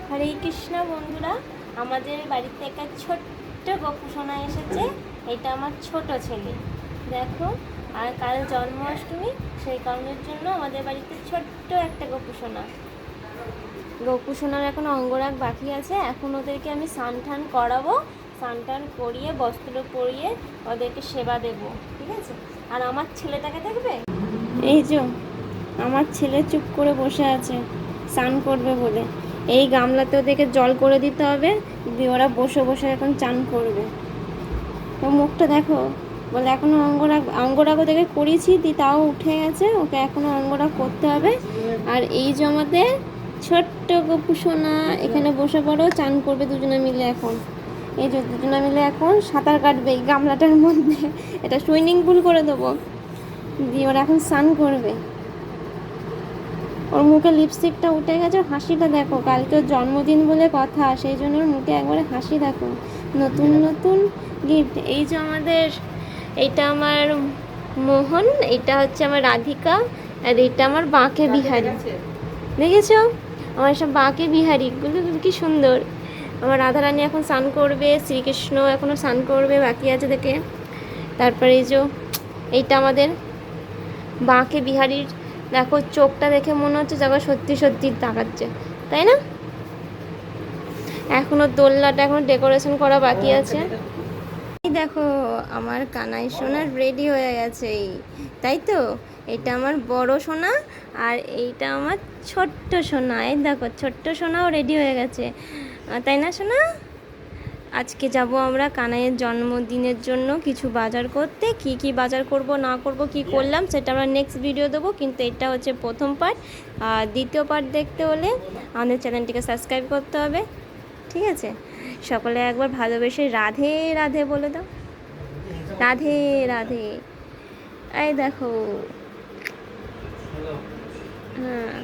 হরে কৃষ্ণ বন্ধুরা, আমাদের বাড়িতে একটা ছোট্ট গোপু সোনা এসেছে। এটা আমার ছোট ছেলে, দেখো। আর কাল জন্মাষ্টমী, সেই কারণের জন্য আমাদের বাড়িতে ছোট্ট একটা গোপু সোনা। গোপু সোনার এখন অঙ্গরাগ বাকি আছে, এখন ওদেরকে আমি স্নান টান করাবো। স্নান টান করিয়ে বস্ত্র পরিয়ে ওদেরকে সেবা দেব, ঠিক আছে। আর আমার ছেলেটাকে দেখবে, এই যে আমার ছেলে চুপ করে বসে আছে স্নান করবে বলে। এই গামলাতে ওদেরকে জল করে দিতে হবে, দিয়ে ওরা বসে বসে এখন চান করবে। তো মুখটা দেখো, বলে এখনো অঙ্গরাগ ওদেরকে করিয়েছি, তাও উঠে গেছে, ওকে এখনো অঙ্গরাগ করতে হবে। আর এই যে আমাদের ছোট্ট গপু সোনা এখানে বসে পড়ো, চান করবে দুজনে মিলে। এখন এই যে দুজনে মিলে এখন সাঁতার কাটবে এই গামলাটার মধ্যে। এটা সুইমিং পুল করে দেবো, দিয়ে ওরা এখন স্নান করবে। ওর মুখে লিপস্টিকটা উঠে গেছে, হাসিটা দেখো, কালকে ওর জন্মদিন বলে কথা, সেই জন্য ওর মুখে একবারে হাসি দেখো, নতুন নতুন গিফট। এই যে আমাদের, এইটা আমার মোহন, এটা হচ্ছে আমার রাধিকা, আর এটা আমার বাঁকে বিহারি। দেখেছো আমার সব বাঁকে বিহারিগুলো কি সুন্দর। আমার রাধারানী এখন স্নান করবে, শ্রীকৃষ্ণ এখনও স্নান করবে বাকি আছে দেখে। তারপরে এই যে এইটা আমাদের বাঁকে বিহারির, দেখো চোখটা দেখে মনে হচ্ছে যাকে সত্যি সত্যি তাকাচ্ছে, তাই না। এখনো দোলনাটা এখন ডেকোরেশন করা বাকি আছে। এই দেখো আমার কানাই সোনা রেডি হয়ে গেছে, তাই তো। এটা আমার বড় সোনা, আর এইটা আমার ছোট্ট সোনা। এই দেখো ছোট্ট সোনাও রেডি হয়ে গেছে, তাই না সোনা। আজকে যাব আমরা কানাইয়ের জন্মদিনের জন্য কিছু বাজার করতে। কি কি বাজার করব না করব কি করলাম সেটা আমরা নেক্সট ভিডিও দেবো, কিন্তু এটা হচ্ছে প্রথম পার্ট। আর দ্বিতীয় পার্ট দেখতে হলে আমাদের চ্যানেলটিকে সাবস্ক্রাইব করতে হবে, ঠিক আছে। সকলে একবার ভালোবেসে রাধে রাধে বলে দাও, রাধে রাধে। এই দেখো, হ্যাঁ।